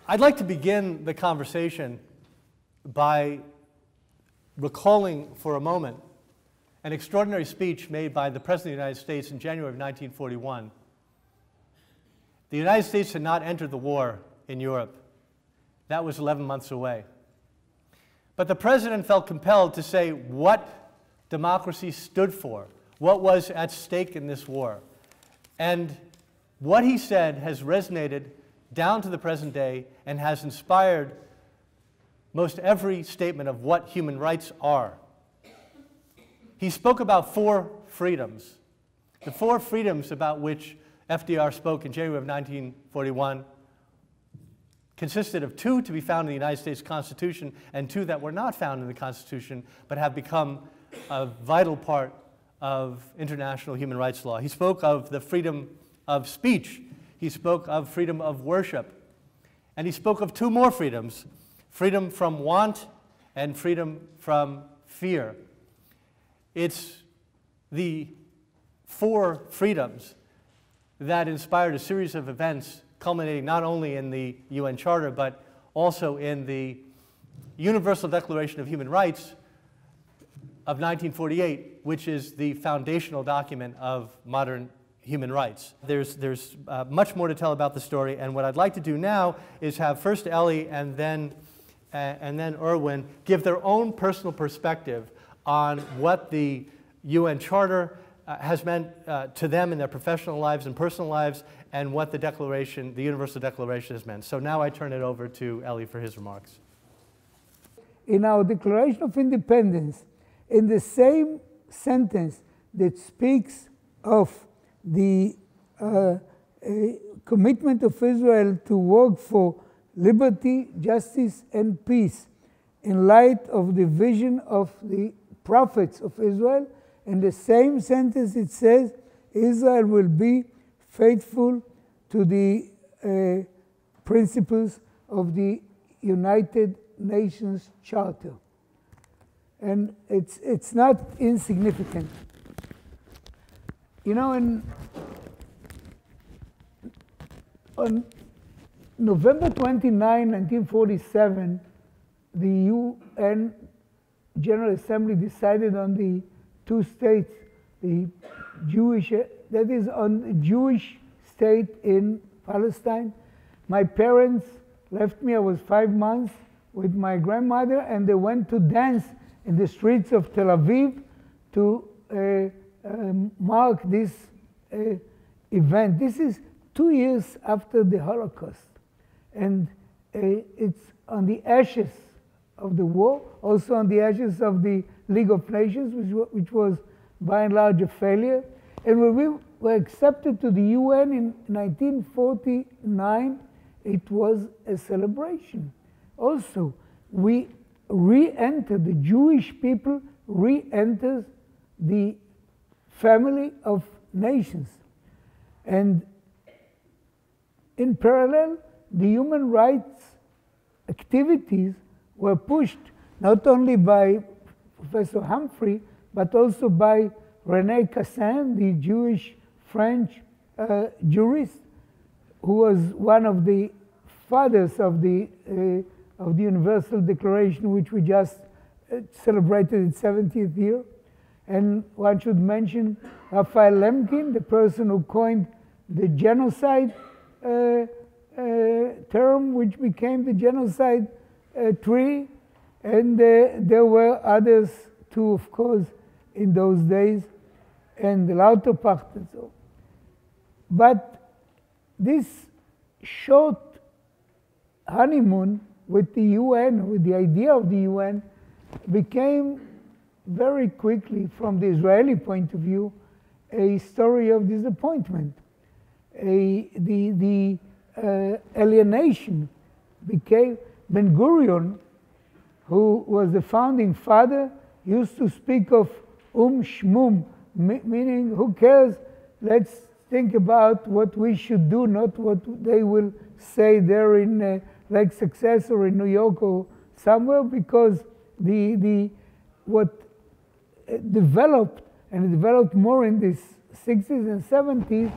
I'd like to begin the conversation by recalling for a moment an extraordinary speech made by the President of the United States in January of 1941. The United States had not entered the war in Europe. That was 11 months away. But the President felt compelled to say what democracy stood for, what was at stake in this war. And what he said has resonated down to the present day and has inspired most every statement of what human rights are. He spoke about 4 freedoms. The 4 freedoms about which FDR spoke in January of 1941 consisted of 2 to be found in the United States Constitution and 2 that were not found in the Constitution but have become a vital part of international human rights law. He spoke of the freedom of speech. He spoke of freedom of worship. And he spoke of 2 more freedoms, freedom from want and freedom from fear. It's the 4 freedoms that inspired a series of events culminating not only in the UN Charter but also in the Universal Declaration of Human Rights of 1948, which is the foundational document of modern human rights. There's much more to tell about the story, and what I'd like to do now is have first Ellie and then Irwin give their own personal perspective on what the UN Charter has meant to them in their professional lives and personal lives, and what the Declaration, the Universal Declaration, has meant. So now I turn it over to Ellie for his remarks. In our Declaration of Independence, in the same sentence that speaks of the commitment of Israel to work for liberty, justice, and peace in light of the vision of the prophets of Israel, in the same sentence it says, Israel will be faithful to the principles of the United Nations Charter. And it's not insignificant. You know, on November 29, 1947, the UN General Assembly decided on the 2 states, the Jewish, that is on the Jewish state in Palestine. My parents left me, I was 5 months, with my grandmother, and they went to dance in the streets of Tel Aviv to mark this event. This is 2 years after the Holocaust, and it's on the ashes of the war, also on the ashes of the League of Nations, which was by and large a failure. And when we were accepted to the UN in 1949, it was a celebration. Also, we re-entered, the Jewish people re-enters the family of nations. And in parallel, the human rights activities were pushed not only by Professor Humphrey, but also by René Cassin, the Jewish French jurist, who was one of the fathers of the Universal Declaration, which we just celebrated its 70th year. And one should mention Raphael Lemkin, the person who coined the genocide term, which became the genocide treaty. And there were others too, of course, in those days, and the Lauterpacht and so. But this short honeymoon with the UN, with the idea of the UN, became very quickly, from the Israeli point of view, a story of disappointment. the alienation became Ben-Gurion, who was the founding father, used to speak of shmum, meaning who cares, let's think about what we should do, not what they will say there in like Success or in New York or somewhere, because what developed, and it developed more in the 60s and 70s,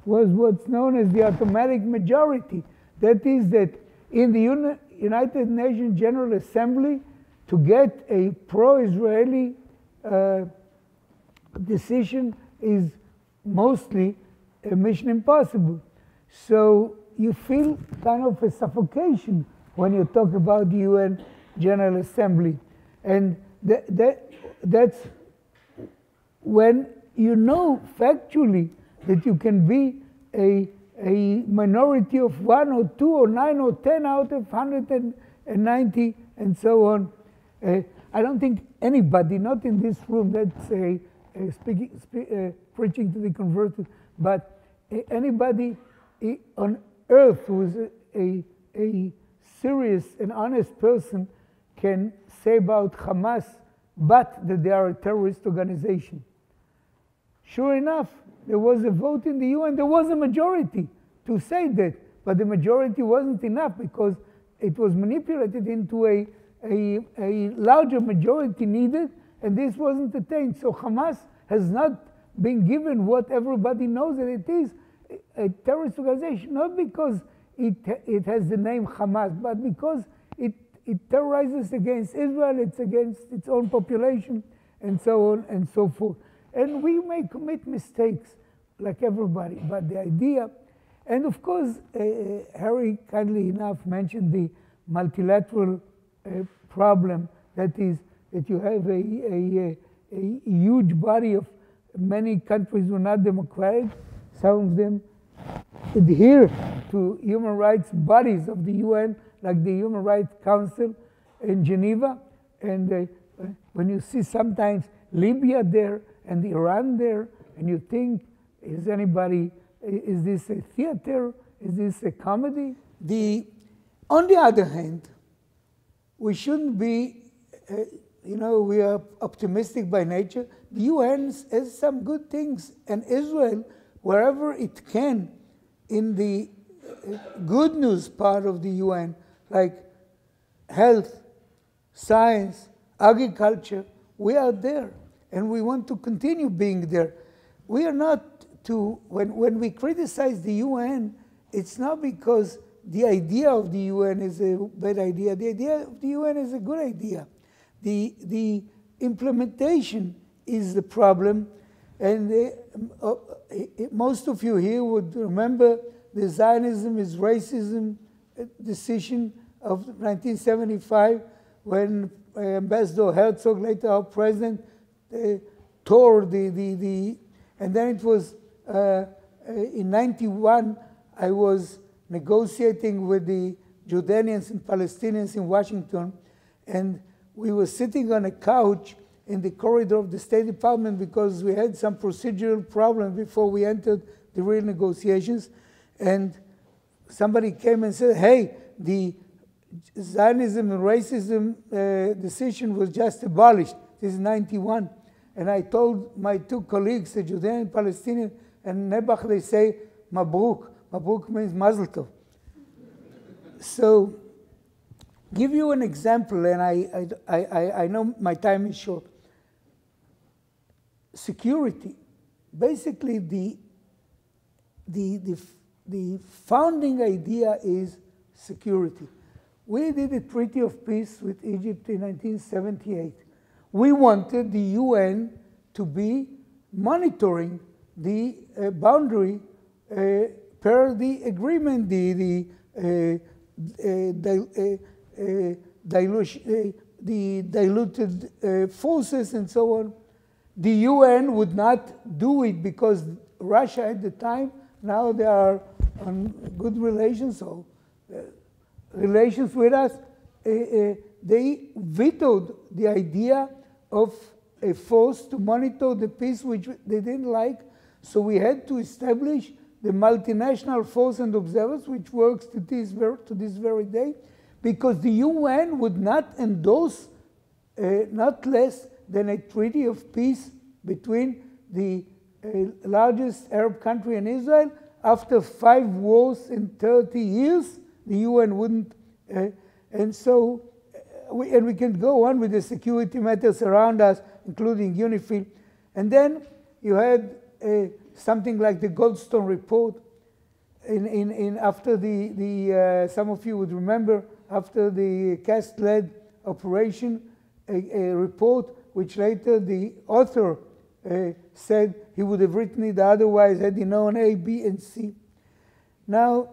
was what's known as the automatic majority. That is that in the United Nations General Assembly, to get a pro-Israeli decision is mostly a mission impossible. So you feel kind of a suffocation when you talk about the UN General Assembly. And that's when you know factually that you can be a minority of 1 or 2 or 9 or 10 out of 190 and so on. I don't think anybody, not in this room, that's preaching to the converted, but anybody on earth who is a serious and honest person can say about Hamas, but that they are a terrorist organization. Sure enough, there was a vote in the UN, there was a majority to say that, but the majority wasn't enough because it was manipulated into a larger majority needed, and this wasn't attained. So Hamas has not been given what everybody knows that it is, a terrorist organization, not because it has the name Hamas, but because it terrorizes against Israel, it's against its own population, and so on and so forth. And we may commit mistakes, like everybody, but the idea, and of course, Harry kindly enough mentioned the multilateral problem, that is, that you have a huge body of many countries who are not democratic. Some of them adhere to human rights bodies of the UN, like the Human Rights Council in Geneva. And when you see sometimes Libya there and Iran there, and you think, is this a theater? Is this a comedy? On the other hand, we shouldn't be, we are optimistic by nature. The UN has some good things, and Israel, wherever it can, in the good news part of the UN, like health, science, agriculture, we are there, and we want to continue being there. We are not when we criticize the UN, it's not because the idea of the UN is a bad idea. The idea of the UN is a good idea. The implementation is the problem, and most of you here would remember the Zionism is racism decision of 1975, when Ambassador Herzog, later our president, tore and then it was in 91, I was negotiating with the Jordanians and Palestinians in Washington, and we were sitting on a couch in the corridor of the State Department because we had some procedural problems before we entered the real negotiations, and somebody came and said, hey, the Zionism and racism decision was just abolished. This is 91. And I told my two colleagues, the Jordanian and Palestinian, and Nebach, they say, Mabruk. Mabruk means Mazel Tov. So, give you an example, and I know my time is short. Security. Basically, the founding idea is security. We did a treaty of peace with Egypt in 1978. We wanted the UN to be monitoring the boundary per the agreement, the diluted forces and so on. The UN would not do it because Russia at the time, now they are on good relations, so relations with us, they vetoed the idea of a force to monitor the peace, which they didn't like. So we had to establish the multinational force and observers, which works to this very day, because the UN would not endorse not less than a treaty of peace between the largest Arab country and Israel. After 5 wars in 30 years, the UN wouldn't, and so, we can go on with the security matters around us, including UNIFIL. And then you had something like the Goldstone report. After some of you would remember, after the cast-lead operation, a report which later the author said he would have written it otherwise had he known A, B, and C. Now,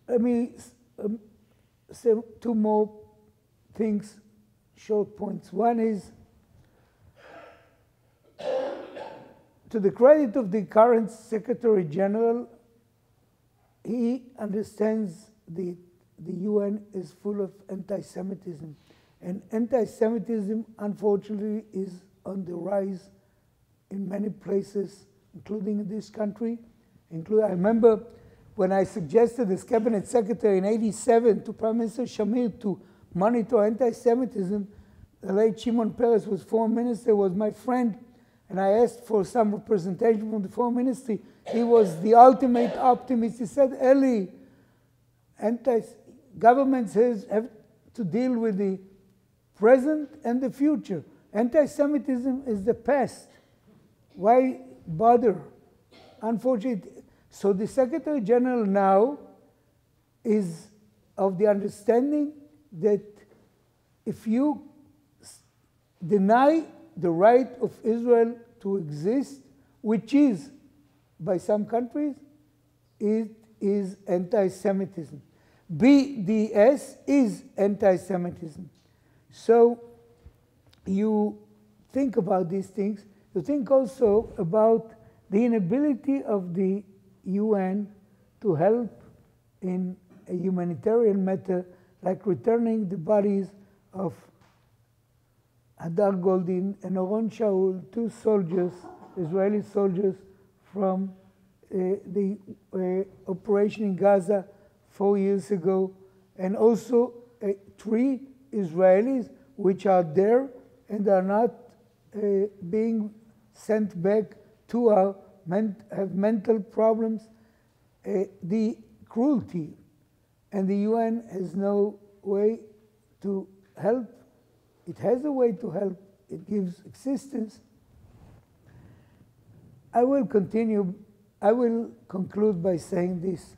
let me say 2 more things, short points. One is, to the credit of the current Secretary General, he understands the UN is full of anti-Semitism. And anti-Semitism, unfortunately, is on the rise in many places, including in this country. I remember when I suggested as cabinet secretary in '87 to Prime Minister Shamir to monitor anti-Semitism, the late Shimon Peres was foreign minister, was my friend, and I asked for some representation from the foreign ministry. He was the ultimate optimist. He said, Eli, governments have to deal with the present and the future. Anti-Semitism is the past. Why bother? Unfortunately, so the Secretary General now is of the understanding that if you deny the right of Israel to exist, which is, by some countries, it is anti-Semitism. BDS is anti-Semitism. So you think about these things. You think also about the inability of the UN to help in a humanitarian matter, like returning the bodies of Hadar Goldin and Oron Shaul, 2 soldiers, Israeli soldiers, from the operation in Gaza 4 years ago, and also 3 Israelis which are there and are not being sent back to have mental problems. The cruelty, and the UN has no way to help. It has a way to help. It gives existence. I will conclude by saying this.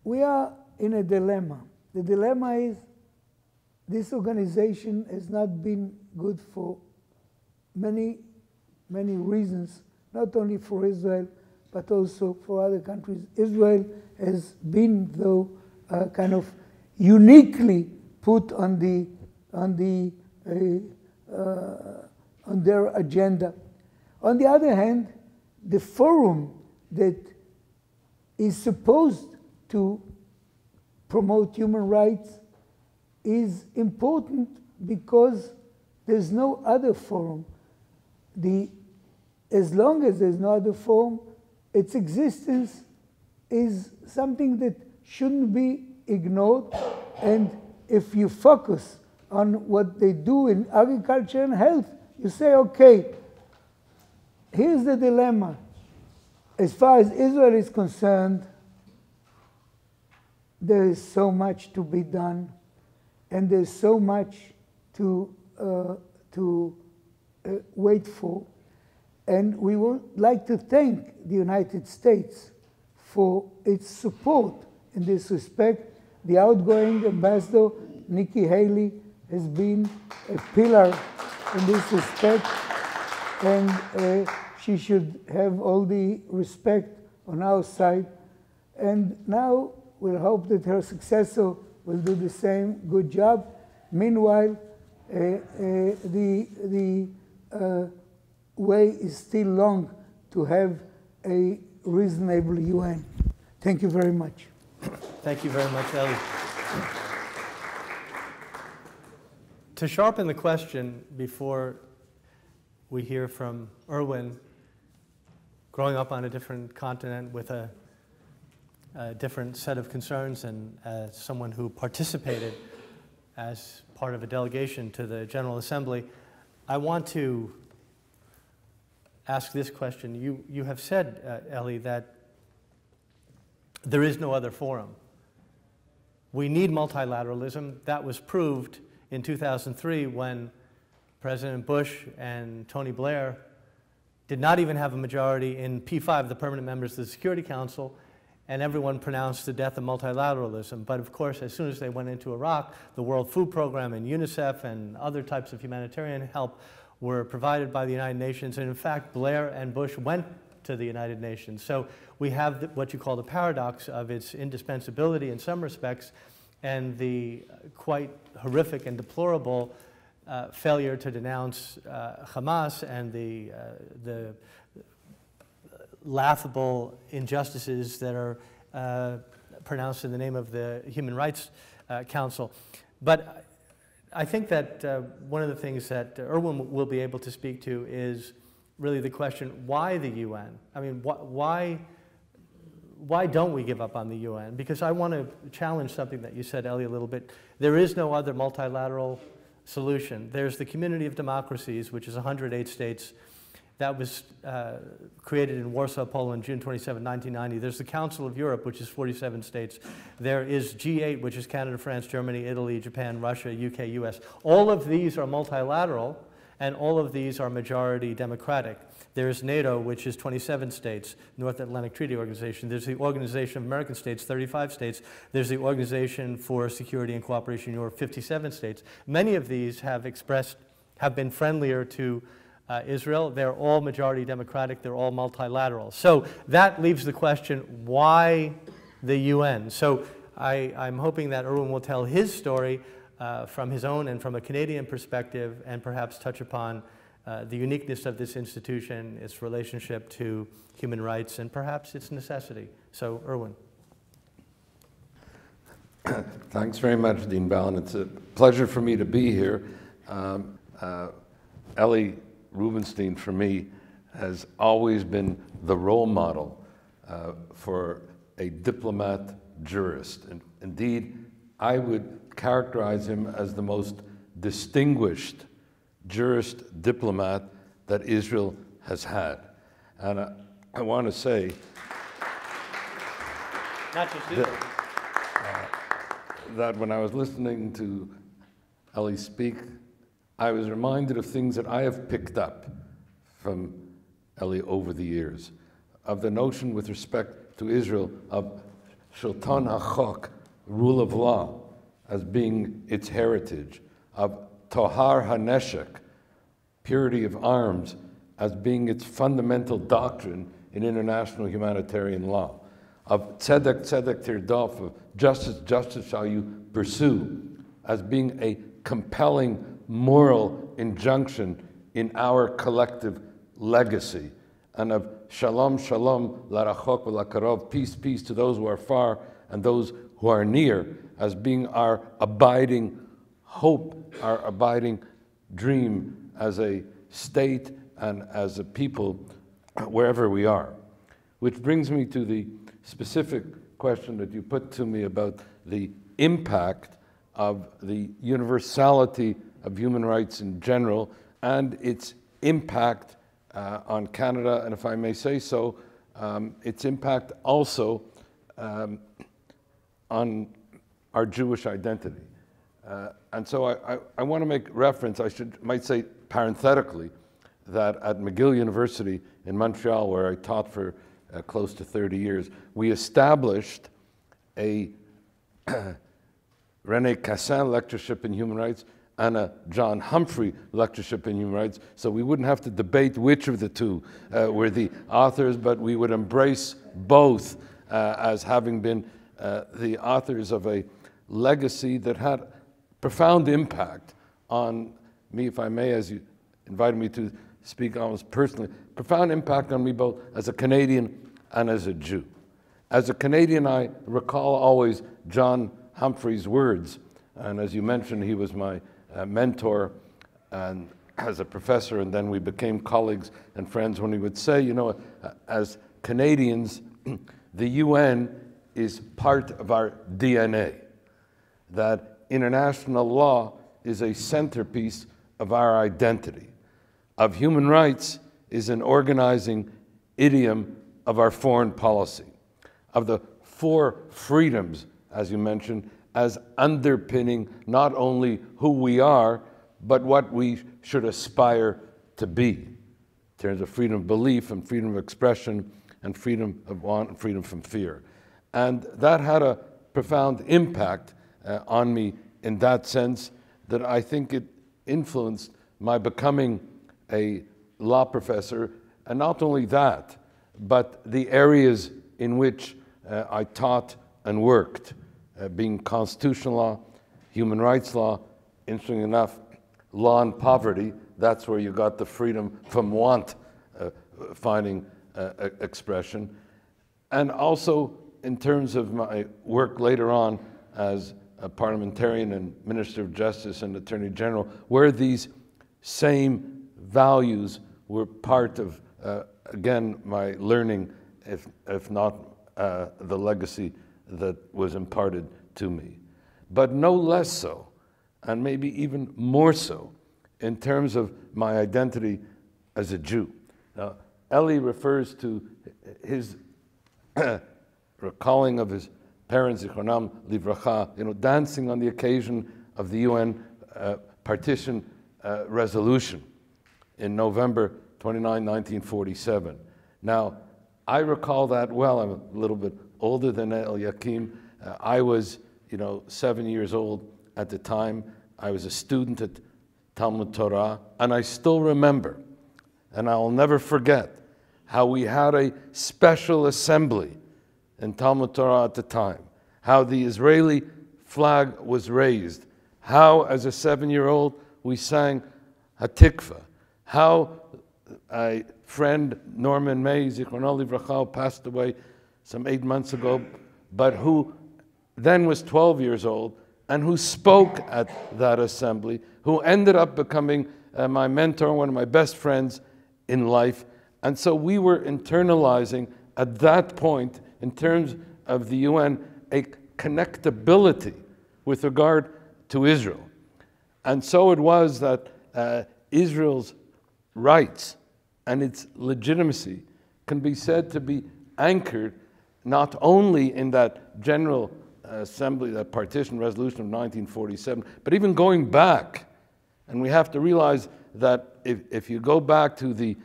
We are in a dilemma. The dilemma is this organization has not been good for many, many reasons, not only for Israel, but also for other countries. Israel has been, though, kind of uniquely put on their agenda. On the other hand, the forum that is supposed to promote human rights is important because there's no other forum. As long as there's no other forum, its existence is something that shouldn't be ignored. And if you focus on what they do in agriculture and health, you say, okay, here's the dilemma. As far as Israel is concerned, there is so much to be done, and there's so much to wait for. And we would like to thank the United States for its support in this respect. The outgoing ambassador, Nikki Haley, has been a pillar in this respect, and she should have all the respect on our side. And now we'll hope that her successor will do the same good job. Meanwhile, the way is still long to have a reasonable UN. Thank you very much. Thank you very much, Eli. To sharpen the question before we hear from Irwin, growing up on a different continent with a different set of concerns, and as someone who participated as part of a delegation to the General Assembly, I want to ask this question. You have said, Ellie, that there is no other forum. We need multilateralism. That was proved in 2003 when President Bush and Tony Blair did not even have a majority in P5, the permanent members of the Security Council, and everyone pronounced the death of multilateralism. But of course, as soon as they went into Iraq, the World Food Program and UNICEF and other types of humanitarian help were provided by the United Nations. And in fact, Blair and Bush went to the United Nations. So we have what you call the paradox of its indispensability in some respects and the quite horrific and deplorable failure to denounce Hamas and the laughable injustices that are pronounced in the name of the Human Rights Council. But I think that one of the things that Irwin will be able to speak to is really the question, why the UN? I mean, why don't we give up on the UN? Because I want to challenge something that you said, Ellie, a little bit. There is no other multilateral solution. There's the Community of Democracies, which is 108 states. That was created in Warsaw, Poland, June 27, 1990. There's the Council of Europe, which is 47 states. There is G8, which is Canada, France, Germany, Italy, Japan, Russia, UK, US. All of these are multilateral, and all of these are majority democratic. There's NATO, which is 27 states, North Atlantic Treaty Organization. There's the Organization of American States, 35 states. There's the Organization for Security and Cooperation in Europe, 57 states. Many of these have been friendlier to Israel. They're all majority democratic. They're all multilateral. So that leaves the question, why the UN? So I'm hoping that Irwin will tell his story from his own and from a Canadian perspective, and perhaps touch upon the uniqueness of this institution, its relationship to human rights, and perhaps its necessity. So, Irwin. Thanks very much, Dean Ballin. It's a pleasure for me to be here. Ellie Rubinstein, for me, has always been the role model for a diplomat jurist. And indeed, I would characterize him as the most distinguished jurist diplomat that Israel has had. And I want to say not just Israel. That when I was listening to Ellie speak, I was reminded of things that I have picked up from Ellie over the years, of the notion with respect to Israel of Shilton HaChok, rule of law, as being its heritage, of Tohar HaNeshek, purity of arms, as being its fundamental doctrine in international humanitarian law, of Tzedek, Tzedek Tirdof, of justice, justice shall you pursue, as being a compelling moral injunction in our collective legacy, and of Shalom, Shalom, Larachok v'Lakarov, peace, peace to those who are far and those who are near, as being our abiding hope, our abiding dream as a state and as a people wherever we are. Which brings me to the specific question that you put to me about the impact of the universality of human rights in general and its impact on Canada, and if I may say so, its impact also on our Jewish identity. And so I want to make reference, might say parenthetically, that at McGill University in Montreal, where I taught for close to 30 years, we established a René Cassin lectureship in human rights and a John Humphrey lectureship in human rights, so we wouldn't have to debate which of the two were the authors, but we would embrace both as having been the authors of a legacy that had profound impact on me, if I may, as you invited me to speak almost personally, profound impact on me both as a Canadian and as a Jew. As a Canadian, I recall always John Humphrey's words, and as you mentioned, he was my mentor and as a professor, and then we became colleagues and friends, when he would say, you know, as Canadians, the UN is part of our DNA, that international law is a centerpiece of our identity, of human rights is an organizing idiom of our foreign policy, of the four freedoms, as you mentioned, as underpinning not only who we are, but what we should aspire to be, in terms of freedom of belief and freedom of expression and freedom of want and freedom from fear. And that had a profound impact on me in that sense, that I think it influenced my becoming a law professor, and not only that, but the areas in which I taught and worked, being constitutional law, human rights law, interestingly enough, law and poverty. That's where you got the freedom from want finding expression. And also in terms of my work later on as a parliamentarian and Minister of Justice and Attorney General, where these same values were part of, again, my learning, if not the legacy that was imparted to me. But no less so, and maybe even more so, in terms of my identity as a Jew. Now, Eli refers to his recalling of his parents, Zichronam Livracha, you know, dancing on the occasion of the UN partition resolution in November 29, 1947. Now, I recall that well. I'm a little bit older than Elyakim. I was, 7 years old at the time. I was a student at Talmud Torah, and I still remember, and I'll never forget, how we had a special assembly in Talmud Torah at the time, how the Israeli flag was raised, how as a 7-year-old we sang Hatikva, how a friend, Norman May, Zichrono Livracha, passed away some 8 months ago, but who then was 12 years old, and who spoke at that assembly, who ended up becoming my mentor, one of my best friends in life. And so we were internalizing at that point, in terms of the UN, a connectability with regard to Israel. And so it was that Israel's rights and its legitimacy can be said to be anchored not only in that General Assembly, that partition resolution of 1947, but even going back. And we have to realize that if you go back to the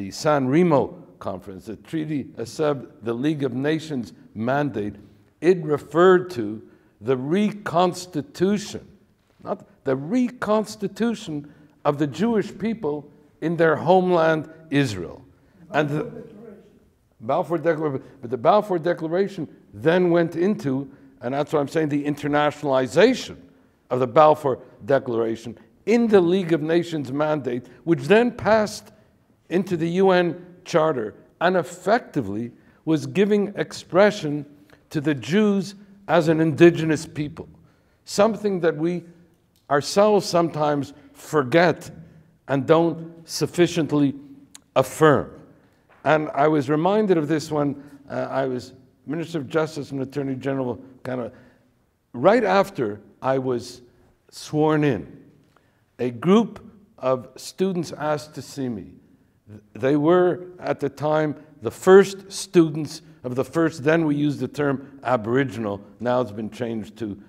San Remo Conference, the Treaty Aseb, the League of Nations mandate, it referred to the reconstitution, not the reconstitution of the Jewish people in their homeland, Israel. And the Balfour Declaration, but the Balfour Declaration then went into, and that's what I'm saying, the internationalization of the Balfour Declaration in the League of Nations mandate, which then passed into the UN Charter and effectively was giving expression to the Jews as an indigenous people, something that we ourselves sometimes forget and don't sufficiently affirm. And I was reminded of this when I was Minister of Justice and Attorney General, kind of right after I was sworn in. A group of students asked to see me. They were, at the time, the first students of the first, then we used the term Aboriginal, now it's been changed to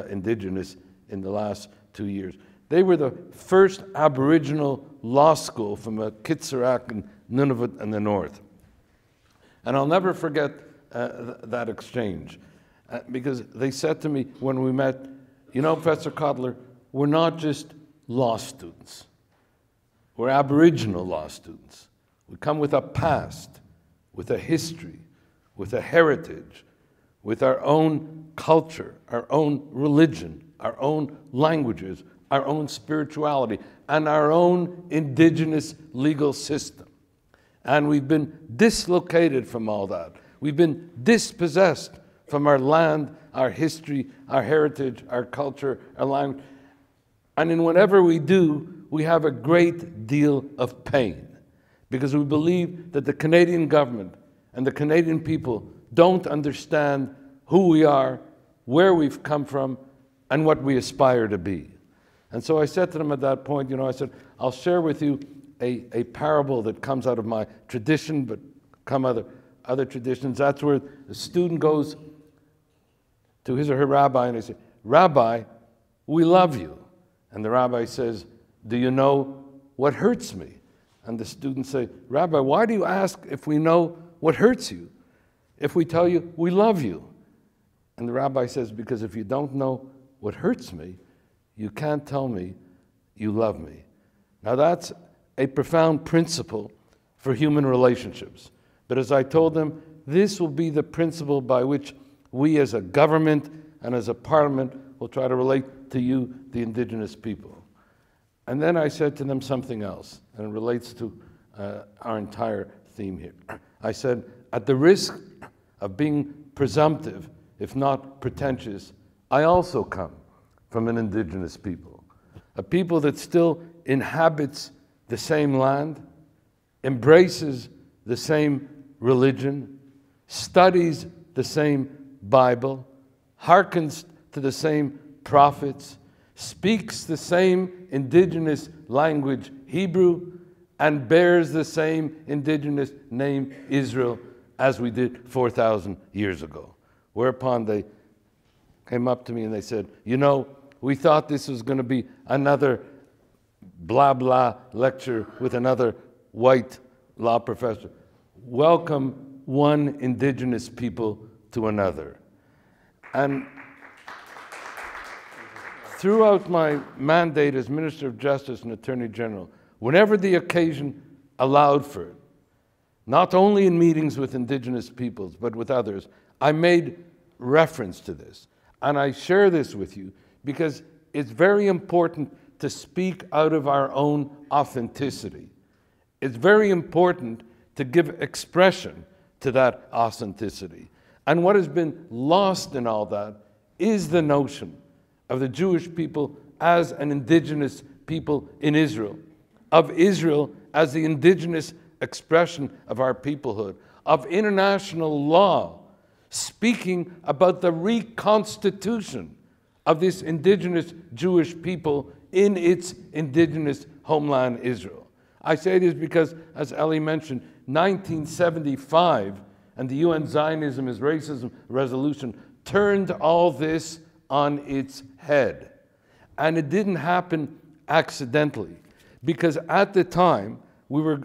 Indigenous in the last 2 years. They were the first Aboriginal law school from Kitsarak and Nunavut in the north. And I'll never forget that exchange, because they said to me when we met, Professor Cotler, we're not just law students. We're Aboriginal law students. We come with a past, with a history, with a heritage, with our own culture, our own religion, our own languages, our own spirituality, and our own indigenous legal system. And we've been dislocated from all that. We've been dispossessed from our land our history, our heritage, our culture, our language. And in whatever we do, we have a great deal of pain because we believe that the Canadian government and the Canadian people don't understand who we are, where we've come from, and what we aspire to be. And so I said to them at that point, I said, I'll share with you a parable that comes out of my tradition, but come other traditions. That's where the student goes to his or her rabbi and they say, Rabbi, we love you. And the rabbi says, do you know what hurts me? And the students say, Rabbi, why do you ask if we know what hurts you? If we tell you we love you? And the rabbi says, because if you don't know what hurts me, you can't tell me you love me. Now that's a profound principle for human relationships. But as I told them, this will be the principle by which we as a government and as a parliament will try to relate to you, the indigenous people. And then I said to them something else, and it relates to our entire theme here. I said, at the risk of being presumptive, if not pretentious, I also come from an indigenous people, a people that still inhabits the same land, embraces the same religion, studies the same Bible, hearkens to the same prophets, speaks the same indigenous language, Hebrew, and bears the same indigenous name, Israel, as we did 4,000 years ago. Whereupon they came up to me and they said, we thought this was going to be another blah blah lecture with another white law professor. Welcome one indigenous people to another. And throughout my mandate as Minister of Justice and Attorney General, whenever the occasion allowed for it, not only in meetings with indigenous peoples, but with others, I made reference to this. And I share this with you because it's very important to speak out of our own authenticity. It's very important to give expression to that authenticity. And what has been lost in all that is the notion of the Jewish people as an indigenous people in Israel, of Israel as the indigenous expression of our peoplehood, of international law, speaking about the reconstitution of this indigenous Jewish people in its indigenous homeland, Israel. I say this because, as Eli mentioned, 1975 and the UN Zionism is Racism resolution turned all this on its head. And it didn't happen accidentally, because at the time we were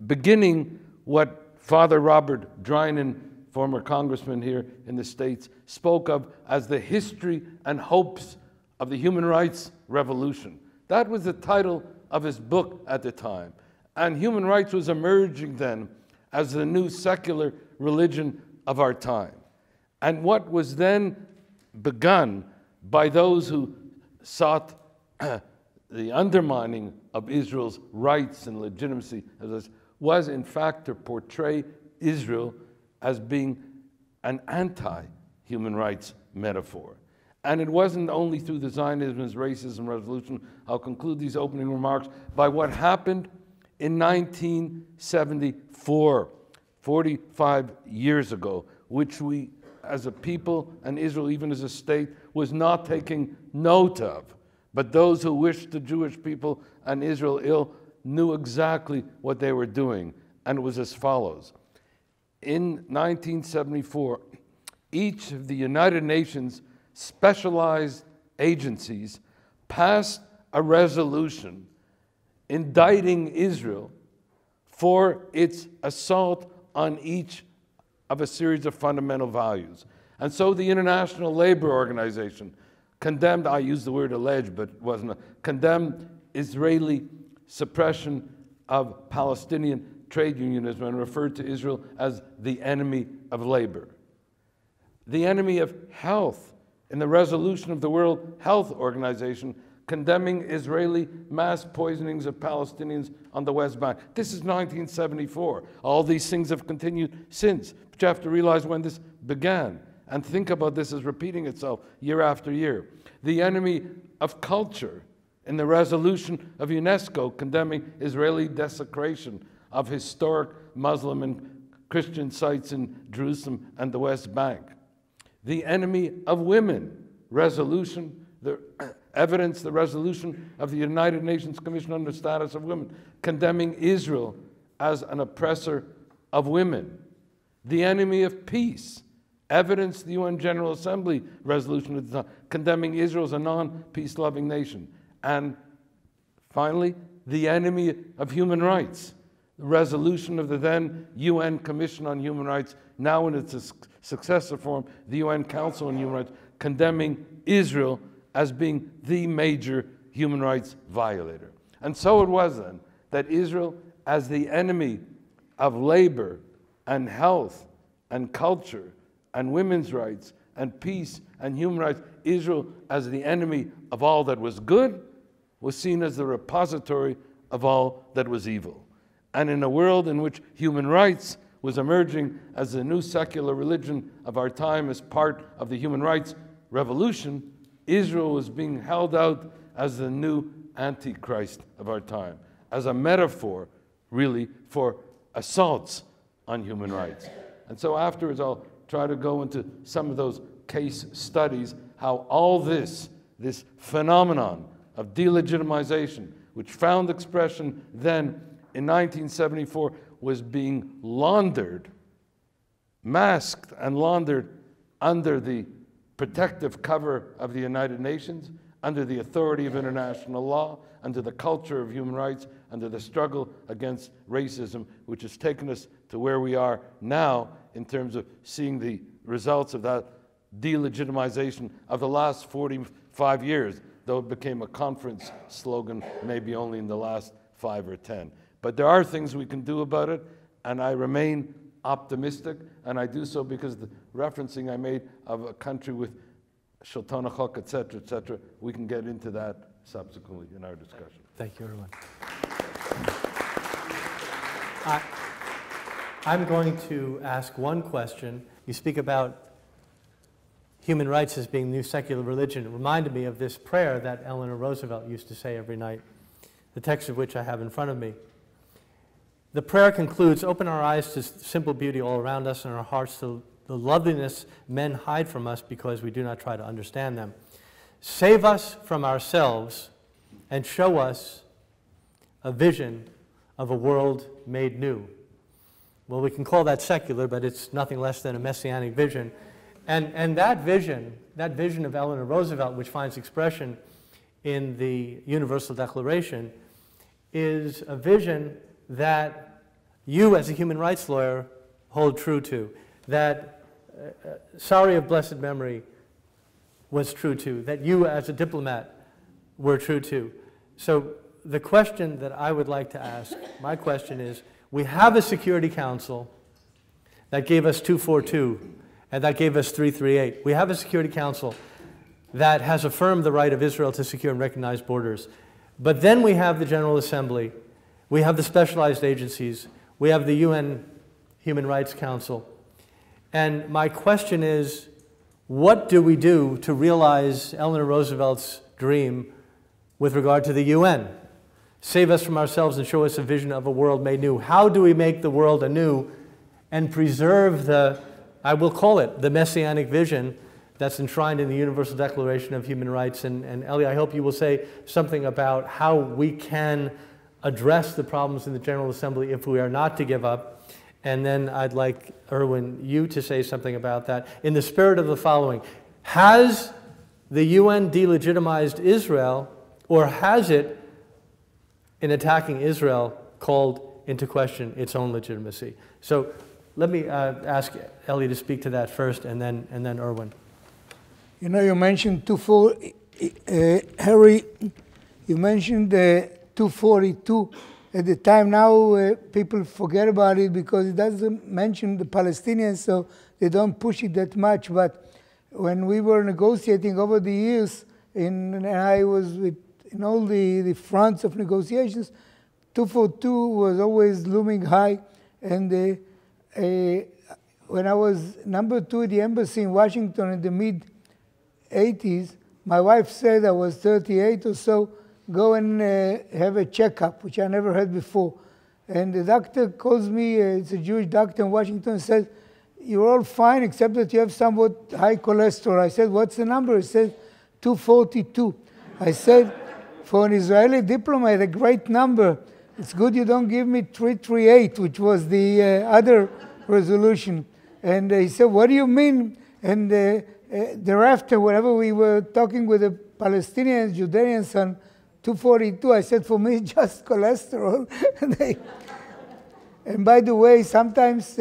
beginning what Father Robert Drinan, former congressman here in the States, spoke of as the history and hopes of the human rights revolution. That was the title of his book at the time. And human rights was emerging then as the new secular religion of our time. And what was then begun by those who sought the undermining of Israel's rights and legitimacy was in fact to portray Israel as being an anti-human rights metaphor. And it wasn't only through the Zionism's racism resolution. I'll conclude these opening remarks by what happened in 1974, 45 years ago, which we as a people and Israel even as a state was not taking note of. But those who wished the Jewish people and Israel ill knew exactly what they were doing. And it was as follows. In 1974, each of the United Nations specialized agencies passed a resolution indicting Israel for its assault on each of a series of fundamental values. And so the International Labor Organization condemned, I use the word alleged, but it wasn't, condemned Israeli suppression of Palestinian trade unionism and referred to Israel as the enemy of labor. The enemy of health in the resolution of the World Health Organization condemning Israeli mass poisonings of Palestinians on the West Bank. This is 1974. All these things have continued since. But you have to realize when this began. and think about this as repeating itself year after year. The enemy of culture in the resolution of UNESCO condemning Israeli desecration of historic Muslim and Christian sites in Jerusalem and the West Bank. The enemy of women resolution, the resolution of the United Nations Commission on the Status of Women, condemning Israel as an oppressor of women. The enemy of peace, evidence the UN General Assembly resolution at the time, condemning Israel as a non-peace-loving nation. And finally, the enemy of human rights, the resolution of the then UN Commission on Human Rights, now in its successor form, the UN Council on Human Rights, condemning Israel as being the major human rights violator. And so it was then that Israel, as the enemy of labor and health and culture and women's rights and peace and human rights, Israel as the enemy of all that was good, was seen as the repository of all that was evil. And in a world in which human rights was emerging as the new secular religion of our time as part of the human rights revolution, Israel was being held out as the new Antichrist of our time, as a metaphor, really, for assaults on human rights. And so afterwards, I'll try to go into some of those case studies, how all this phenomenon of delegitimization, which found expression then in 1974, was being laundered, masked and laundered under the protective cover of the United Nations, under the authority of international law, under the culture of human rights, under the struggle against racism, which has taken us to where we are now in terms of seeing the results of that delegitimization of the last 45 years, though it became a conference slogan maybe only in the last 5 or 10. But there are things we can do about it, and I remain optimistic, and I do so because the referencing I made of a country with Shalton Achok, etc., we can get into that subsequently in our discussion. Thank you, Irwin. I'm going to ask one question. You speak about human rights as being the new secular religion. It reminded me of this prayer that Eleanor Roosevelt used to say every night, the text of which I have in front of me. The prayer concludes, "Open our eyes to simple beauty all around us and our hearts to the loveliness men hide from us because we do not try to understand them. Save us from ourselves and show us a vision of a world made new." Well, we can call that secular, but it's nothing less than a messianic vision. And that vision of Eleanor Roosevelt, which finds expression in the Universal Declaration, is a vision that you as a human rights lawyer hold true to, that Sari of blessed memory was true to, that you as a diplomat were true to. So the question that I would like to ask, my question is, we have a Security Council that gave us 242 and that gave us 338. We have a Security Council that has affirmed the right of Israel to secure and recognize borders. But then we have the General Assembly, we have the specialized agencies, we have the UN Human Rights Council. And my question is, what do we do to realize Eleanor Roosevelt's dream with regard to the UN? Save us from ourselves and show us a vision of a world made new. How do we make the world anew and preserve the, I will call it, the messianic vision that's enshrined in the Universal Declaration of Human Rights? And Ellie, I hope you will say something about how we can address the problems in the General Assembly if we are not to give up. And then I'd like, Irwin, you to say something about that in the spirit of the following. Has the UN delegitimized Israel, or has it, in attacking Israel, called into question its own legitimacy? So let me ask Ellie to speak to that first, and then Irwin. You know, you mentioned Harry, you mentioned 242 at the time. Now people forget about it because it doesn't mention the Palestinians, so they don't push it that much. But when we were negotiating over the years, and I was in all the fronts of negotiations, 242 was always looming high. And when I was number 2 at the embassy in Washington in the mid-'80s, my wife said I was 38 or so, go and have a checkup, which I never had before. And the doctor calls me, it's a Jewish doctor in Washington, and says, you're all fine except that you have somewhat high cholesterol. I said, what's the number? He said, 242. I said, for an Israeli diplomat, a great number. It's good you don't give me 338, which was the other resolution. And he said, what do you mean? And thereafter, whenever we were talking with the Palestinians, Judaians on 242, I said, for me, it's just cholesterol. And by the way, sometimes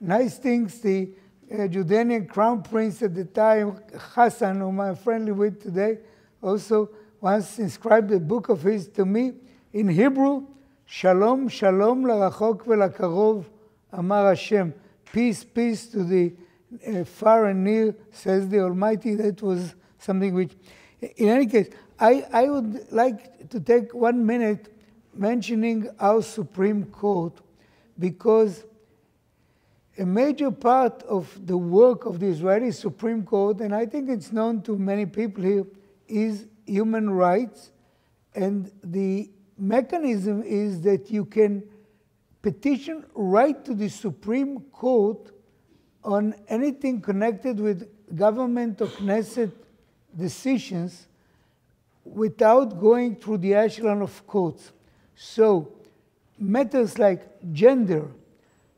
nice things, the Jordanian crown prince at the time, Hassan, whom I'm friendly with today, also once inscribed a book of his to me in Hebrew, Shalom, Shalom larachok velakarov, Amar Hashem. Peace, peace to the far and near, says the Almighty. That was something which, in any case, I would like to take 1 minute mentioning our Supreme Court, because a major part of the work of the Israeli Supreme Court, and I think it's known to many people here, is human rights. And the mechanism is that you can petition right to the Supreme Court on anything connected with government or Knesset decisions without going through the echelon of courts. So matters like gender,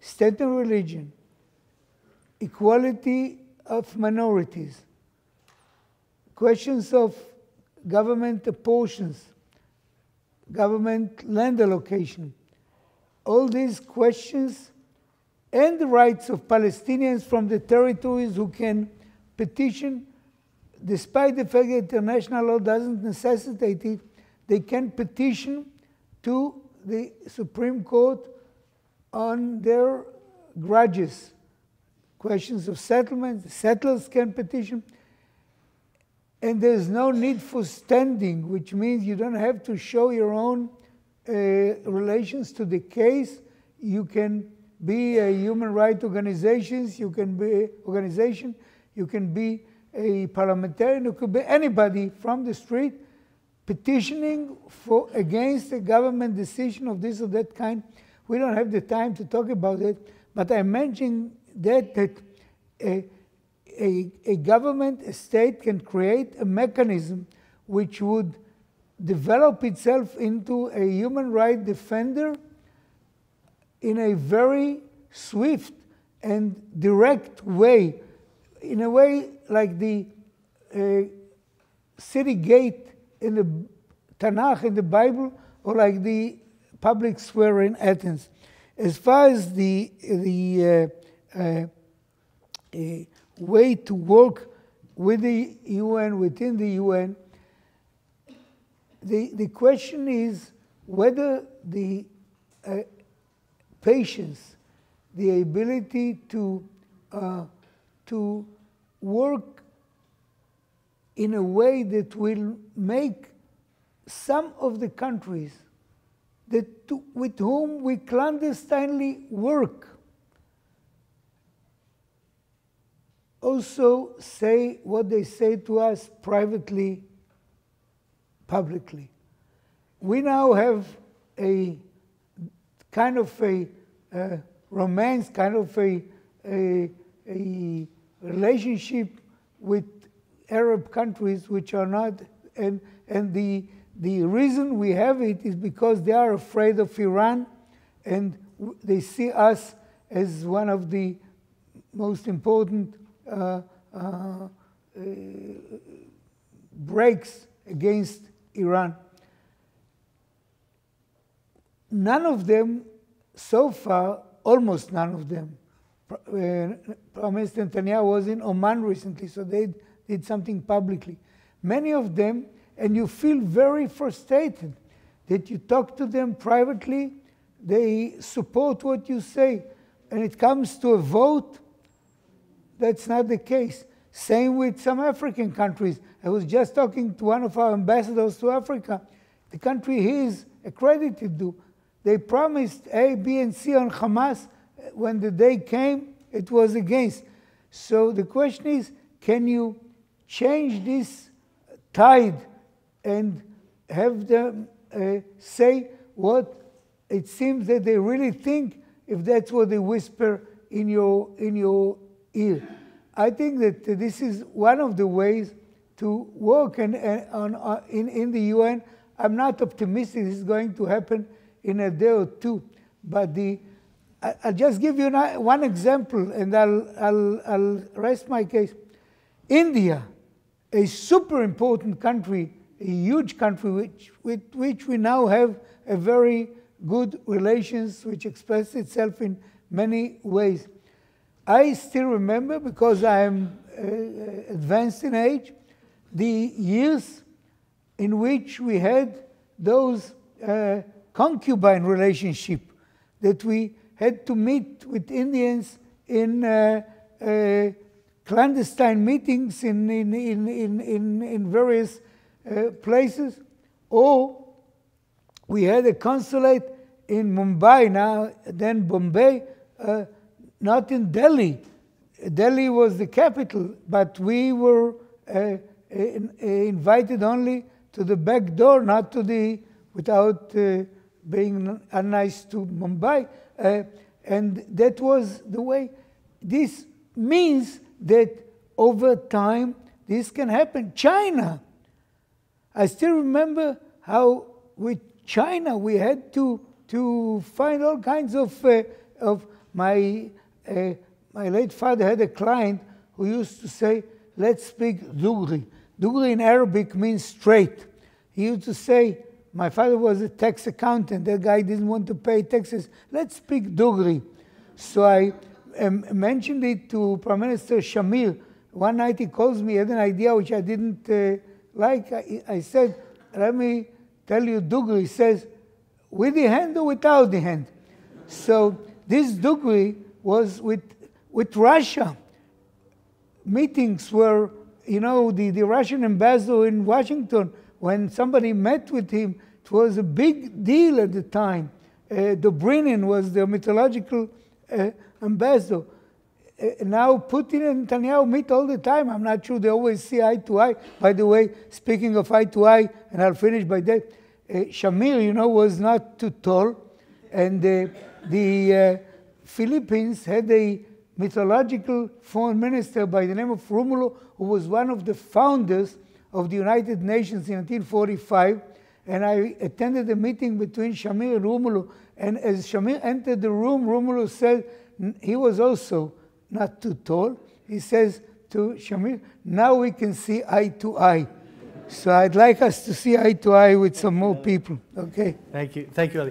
state and religion, equality of minorities, questions of government apportions, government land allocation, all these questions, and the rights of Palestinians from the territories who can petition, despite the fact that international law doesn't necessitate it, they can petition to the Supreme Court on their grudges, questions of settlement. The settlers can petition. And there's no need for standing, which means you don't have to show your own relations to the case. You can be a human rights organization, you can be a parliamentarian, you could be anybody from the street petitioning for against a government decision of this or that kind. We don't have the time to talk about it, but I mentioned that a government, a state can create a mechanism which would develop itself into a human rights defender in a very swift and direct way, in a way like the city gate in the Tanakh, in the Bible, or like the public square in Athens. As far as the way to work with the UN, within the UN, the question is whether the patience, the ability to work in a way that will make some of the countries with whom we clandestinely work also say what they say to us privately, publicly. We now have a kind of a romance, kind of a relationship with Arab countries which are not, and the reason we have it is because they are afraid of Iran, and they see us as one of the most important breaks against Iran. None of them, so far, almost none of them. Prime Minister Netanyahu was in Oman recently, so they did something publicly. Many of them, and you feel very frustrated that you talk to them privately, they support what you say, and it comes to a vote, that's not the case. Same with some African countries. I was just talking to one of our ambassadors to Africa. The country he is accredited to, they promised A, B, and C on Hamas. When the day came, it was against. So the question is, can you change this tide and have them say what it seems that they really think, if that's what they whisper in your ear? I think that this is one of the ways to work in the UN. I'm not optimistic this is going to happen in a day or two, but I'll just give you one example, and I'll rest my case. India, a super important country, a huge country with which we now have a very good relations, which expresses itself in many ways. I still remember, because I am advanced in age, the years in which we had those concubine relationship, that we had to meet with Indians in clandestine meetings in various places, or we had a consulate in Mumbai, then Bombay, not in Delhi. Delhi was the capital, but we were invited only to the back door, not to without being unnice to Mumbai. And that was the way. This means that over time, this can happen. China. I still remember how with China we had to find all kinds of my late father had a client who used to say, let's speak Dugri. Dugri in Arabic means straight. He used to say, my father was a tax accountant. That guy didn't want to pay taxes. Let's speak Dugri. So I mentioned it to Prime Minister Shamir. One night he calls me, he had an idea which I didn't like. I said, let me tell you Dugri. He says, with the hand or without the hand? So this Dugri was with Russia. Meetings were, the Russian ambassador in Washington, when somebody met with him, it was a big deal at the time. Dobrynin was the mythological ambassador. Now Putin and Netanyahu meet all the time. I'm not sure they always see eye to eye. By the way, speaking of eye to eye, and I'll finish by that, Shamir, was not too tall. And the Philippines had a mythological foreign minister by the name of Romulo, who was one of the founders of the United Nations in 1945. And I attended a meeting between Shamir and Romulo. And as Shamir entered the room, Romulo said, he was also not too tall. He says to Shamir, now we can see eye to eye. So I'd like us to see eye to eye with some more people. Okay. Thank you. Thank you, Eli.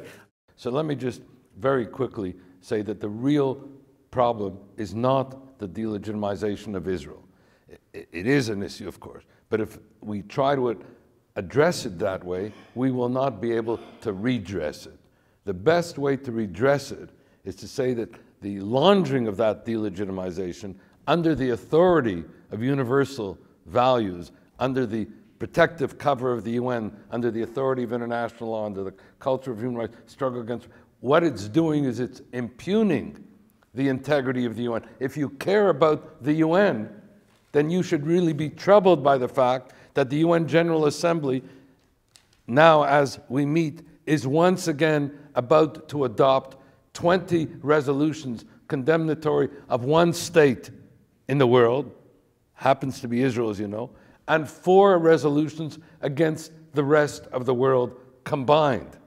So let me just very quickly say that the real problem is not the delegitimization of Israel. It is an issue, of course. But if we try to address it that way, we will not be able to redress it. The best way to redress it is to say that the laundering of that delegitimization under the authority of universal values, under the protective cover of the UN, under the authority of international law, under the culture of human rights, struggle against, what it's doing is it's impugning the integrity of the UN. If you care about the UN, then you should really be troubled by the fact that the UN General Assembly, now as we meet, is once again about to adopt 20 resolutions condemnatory of one state in the world, happens to be Israel, as you know, and 4 resolutions against the rest of the world combined.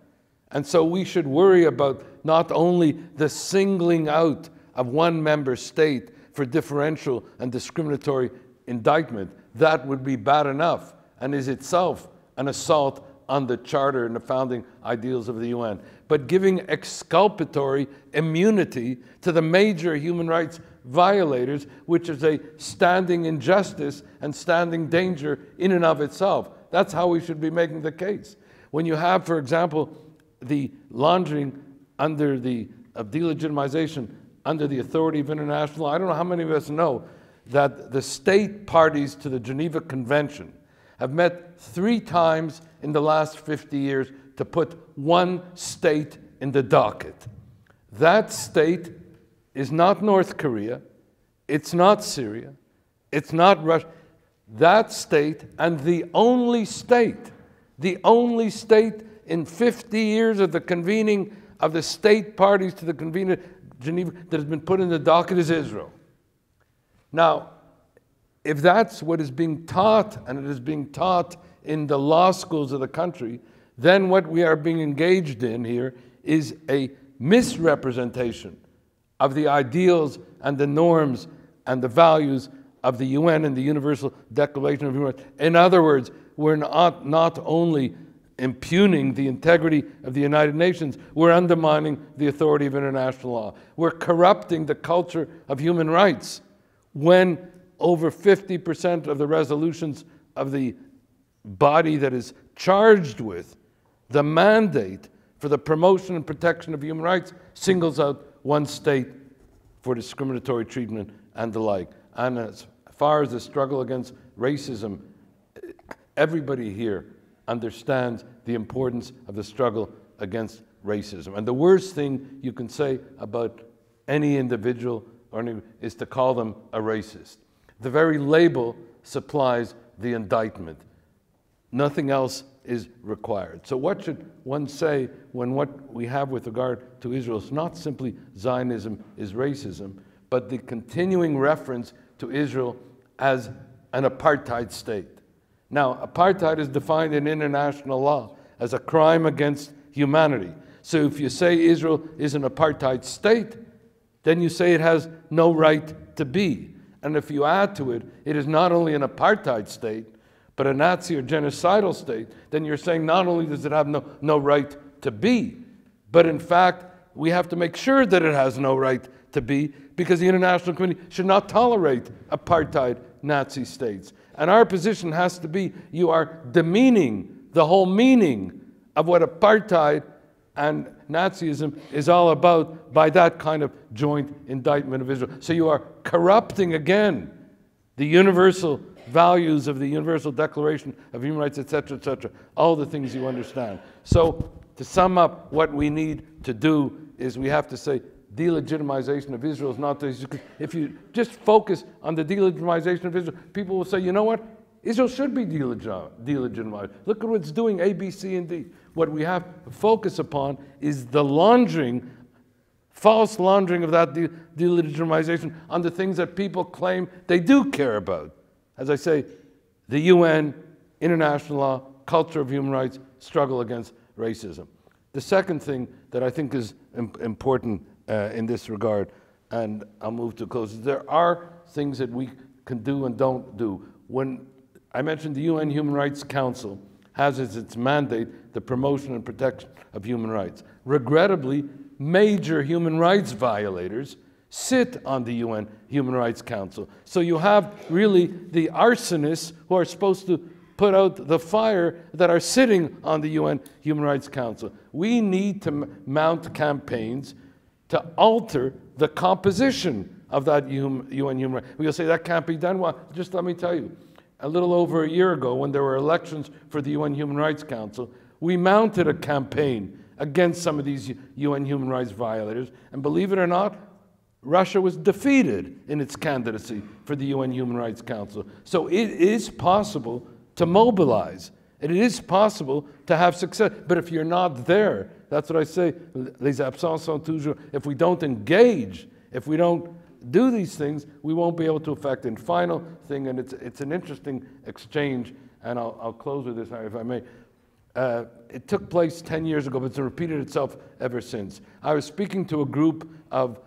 And so we should worry about not only the singling out of one member state for differential and discriminatory indictment. That would be bad enough and is itself an assault on the charter and the founding ideals of the UN. But giving exculpatory immunity to the major human rights violators, which is a standing injustice and standing danger in and of itself. That's how we should be making the case. When you have, for example, the laundering of delegitimization under the authority of international law, I don't know how many of us know that the state parties to the Geneva Convention have met 3 times in the last 50 years to put one state in the docket. That state is not North Korea, it's not Syria, it's not Russia. That state, and the only state in 50 years of the convening of the state parties to the convening of Geneva that has been put in the docket is Israel. Now, if that's what is being taught, and it is being taught in the law schools of the country, then what we are being engaged in here is a misrepresentation of the ideals and the norms and the values of the UN and the Universal Declaration of Human Rights. In other words, we're not only impugning the integrity of the United Nations, we're undermining the authority of international law. We're corrupting the culture of human rights when over 50% of the resolutions of the body that is charged with the mandate for the promotion and protection of human rights singles out one state for discriminatory treatment and the like. And as far as the struggle against racism, everybody here understands the importance of the struggle against racism. And the worst thing you can say about any individual is to call them a racist. The very label supplies the indictment. Nothing else is required. So what should one say when what we have with regard to Israel is not simply Zionism is racism, but the continuing reference to Israel as an apartheid state? Now, apartheid is defined in international law as a crime against humanity. So if you say Israel is an apartheid state, then you say it has no right to be. And if you add to it, it is not only an apartheid state, but a Nazi or genocidal state, then you're saying not only does it have no right to be, but in fact, we have to make sure that it has no right to be, because the international community should not tolerate apartheid Nazi states. And our position has to be, you are demeaning the whole meaning of what apartheid and Nazism is all about by that kind of joint indictment of Israel. So you are corrupting again the universal values of the Universal Declaration of Human Rights, etc., all the things you understand. So to sum up, what we need to do is we have to say delegitimization of Israel is not this. If you just focus on the delegitimization of Israel, people will say, you know what? Israel should be delegitimized. Look at what it's doing, A, B, C, and D. What we have to focus upon is the laundering, false laundering of that delegitimization on the things that people claim they do care about. As I say, the UN, international law, culture of human rights, struggle against racism. The second thing that I think is important in this regard, and I'll move to close, there are things that we can do and don't do. When I mentioned the UN Human Rights Council has as its mandate the promotion and protection of human rights. Regrettably, major human rights violators sit on the UN Human Rights Council. So you have really the arsonists who are supposed to put out the fire that are sitting on the UN Human Rights Council. We need to mount campaigns to alter the composition of that UN Human Rights. We'll say that can't be done. Well, just let me tell you, a little over a year ago when there were elections for the UN Human Rights Council, we mounted a campaign against some of these UN human rights violators, and believe it or not, Russia was defeated in its candidacy for the UN Human Rights Council. So it is possible to mobilize. It is possible to have success. But if you're not there, that's what I say, les absents sont toujours. If we don't engage, if we don't do these things, we won't be able to affect. And final thing, and it's an interesting exchange, and I'll close with this, if I may. It took place 10 years ago, but it's repeated itself ever since. I was speaking to a group of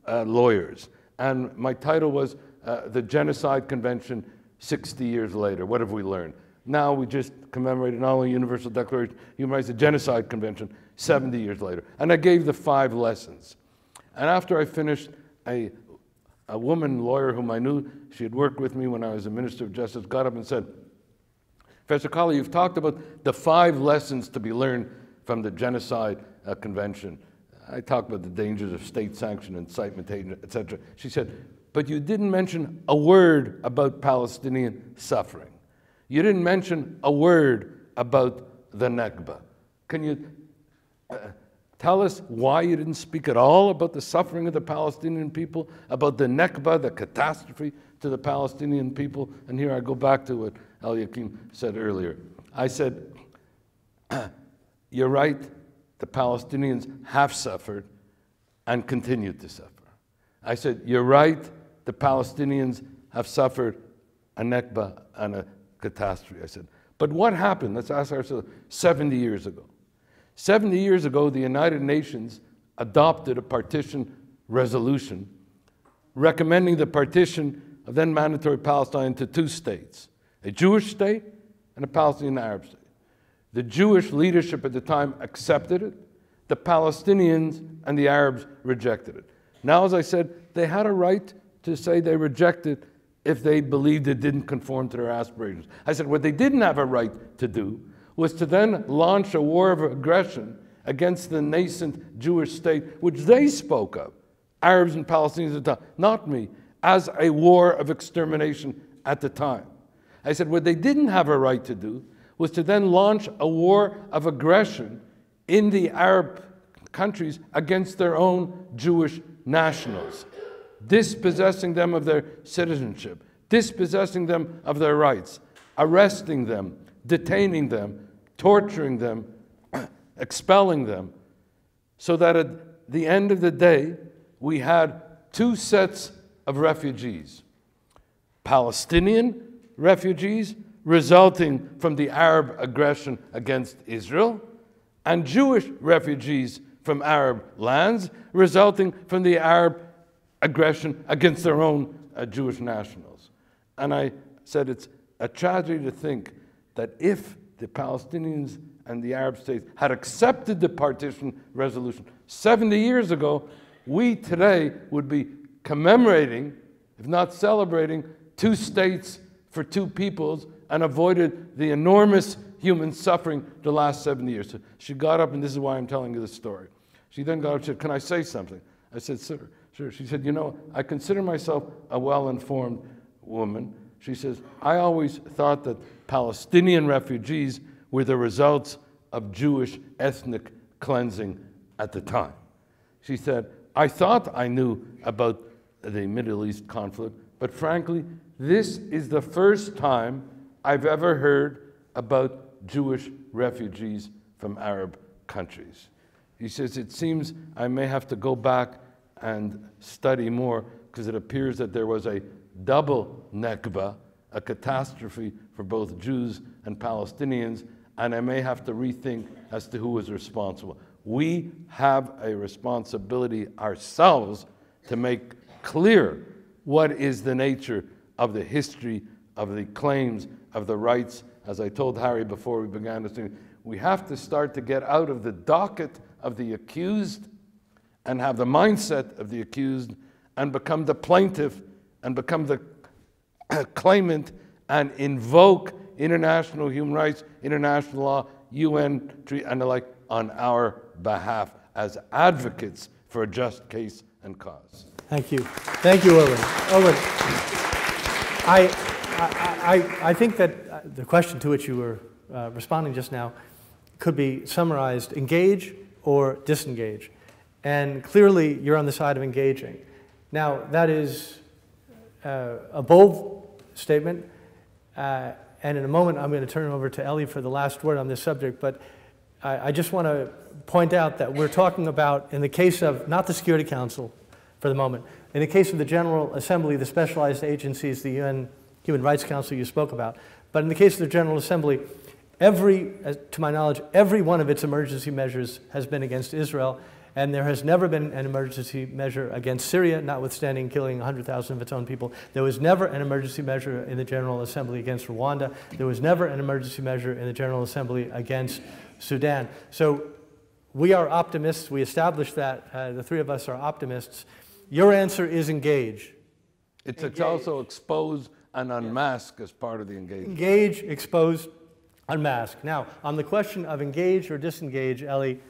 lawyers, and my title was The Genocide Convention 60 years later. What have we learned? Now we just commemorated not only Universal Declaration of Human Rights, the Genocide Convention 70 years later. And I gave the 5 lessons. And after I finished, a woman lawyer whom I knew, she had worked with me when I was a Minister of Justice, got up and said, Professor Cotler, you've talked about the 5 lessons to be learned from the Genocide Convention. I talked about the dangers of state sanction, incitement, etc. She said, but you didn't mention a word about Palestinian suffering. You didn't mention a word about the Nakba. Can you Tell us why you didn't speak at all about the suffering of the Palestinian people, about the Nakba, the catastrophe to the Palestinian people. And here I go back to what Elyakim said earlier. I said, you're right, the Palestinians have suffered and continue to suffer. I said, you're right, the Palestinians have suffered a Nakba and a catastrophe. I said, but what happened? Let's ask ourselves, 70 years ago. 70 years ago, the United Nations adopted a partition resolution recommending the partition of then mandatory Palestine into two states, a Jewish state and a Palestinian Arab state. The Jewish leadership at the time accepted it. The Palestinians and the Arabs rejected it. Now, as I said, they had a right to say they rejected if they believed it didn't conform to their aspirations. I said what they didn't have a right to do was to then launch a war of aggression against the nascent Jewish state, which they spoke of, Arabs and Palestinians at the time, not me, as a war of extermination at the time. I said what they didn't have a right to do was to then launch a war of aggression in the Arab countries against their own Jewish nationals, dispossessing them of their citizenship, dispossessing them of their rights, arresting them, detaining them, torturing them, expelling them, so that at the end of the day, we had two sets of refugees. Palestinian refugees resulting from the Arab aggression against Israel, and Jewish refugees from Arab lands resulting from the Arab aggression against their own Jewish nationals. And I said it's a tragedy to think that if the Palestinians and the Arab states had accepted the partition resolution 70 years ago, we today would be commemorating, if not celebrating, two states for two peoples and avoided the enormous human suffering the last 70 years. So she got up, and this is why I'm telling you this story. She then got up and said, "Can I say something?" I said, "Sir." Sure. She said, "You know, I consider myself a well-informed woman." She says, "I always thought that Palestinian refugees were the results of Jewish ethnic cleansing at the time." She said, "I thought I knew about the Middle East conflict, but frankly, this is the first time I've ever heard about Jewish refugees from Arab countries." He says, "It seems I may have to go back and study more, because it appears that there was a double Nakba, a catastrophe for both Jews and Palestinians, and I may have to rethink as to who was responsible." We have a responsibility ourselves to make clear what is the nature of the history, of the claims, of the rights. As I told Harry before we began this thing, we have to start to get out of the docket of the accused and have the mindset of the accused and become the plaintiff and become the claimant and invoke international human rights, international law, UN and the like on our behalf as advocates for a just case and cause. Thank you. Thank you, Irwin. Irwin, I think that the question to which you were responding just now could be summarized: engage or disengage. And clearly, you're on the side of engaging. Now, that is a bold statement. And in a moment, I'm going to turn it over to Ellie for the last word on this subject. But I just want to point out that we're talking about, in the case of, not the Security Council for the moment, in the case of the General Assembly, the specialized agencies, the UN Human Rights Council you spoke about, but in the case of the General Assembly, to my knowledge, every one of its emergency measures has been against Israel, and there has never been an emergency measure against Syria, notwithstanding killing 100,000 of its own people. There was never an emergency measure in the General Assembly against Rwanda. There was never an emergency measure in the General Assembly against Sudan. So we are optimists. We established that. The three of us are optimists. Your answer is engage. It's also expose and unmask as part of the engagement. Engage, expose, unmask. Now, on the question of engage or disengage, Ellie,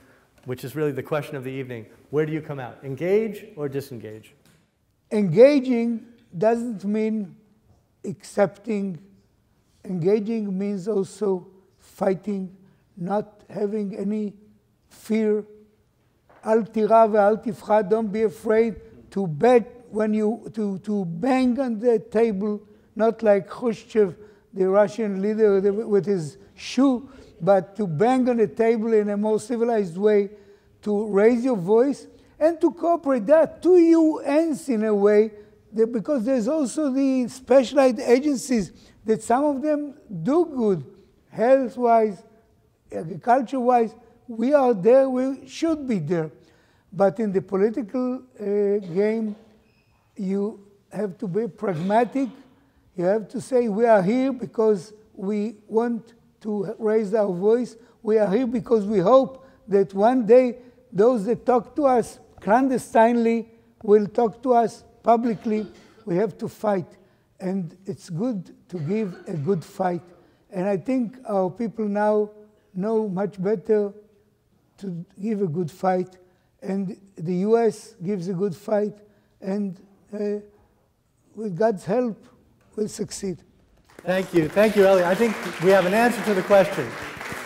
which is really the question of the evening, where do you come out? Engage or disengage? Engaging doesn't mean accepting. Engaging means also fighting, not having any fear, Al tira ve'al tifcha, don't be afraid to bet when you, to bang on the table, not like Khrushchev, the Russian leader with his shoe, but to bang on the table in a more civilized way, to raise your voice, and to cooperate. There are two UNs in a way, because there's also the specialized agencies that some of them do good, health-wise, agriculture-wise. We are there, we should be there. But in the political game, you have to be pragmatic. You have to say, we are here because we want to raise our voice. We are here because we hope that one day those that talk to us clandestinely will talk to us publicly. We have to fight. And it's good to give a good fight. And I think our people now know much better to give a good fight. And the US gives a good fight. And with God's help, we'll succeed. Thank you, Eli. I think we have an answer to the question.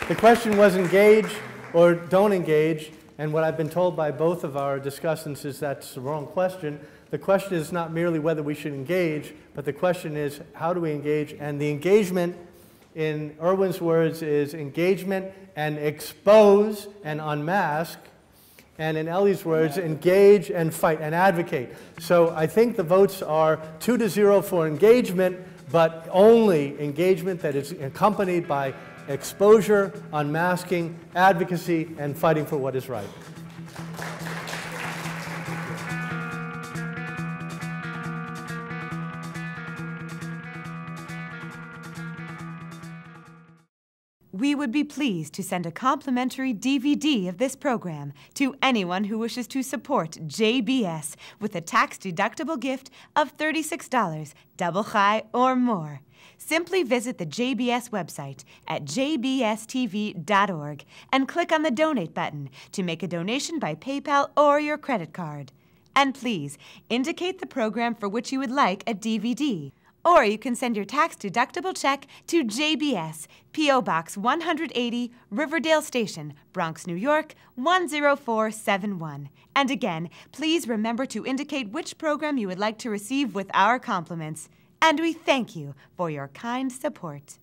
The question was engage or don't engage, and what I've been told by both of our discussants is that's the wrong question. The question is not merely whether we should engage, but the question is how do we engage, and the engagement, in Irwin's words, is engagement and expose and unmask, and in Eli's words, engage and fight and advocate. So I think the votes are 2-0 for engagement, but only engagement that is accompanied by exposure, unmasking, advocacy, and fighting for what is right. We would be pleased to send a complimentary DVD of this program to anyone who wishes to support JBS with a tax-deductible gift of $36, double high or more. Simply visit the JBS website at jbstv.org and click on the Donate button to make a donation by PayPal or your credit card. And please, indicate the program for which you would like a DVD. Or you can send your tax-deductible check to JBS, P.O. Box 180, Riverdale Station, Bronx, New York, 10471. And again, please remember to indicate which program you would like to receive with our compliments. And we thank you for your kind support.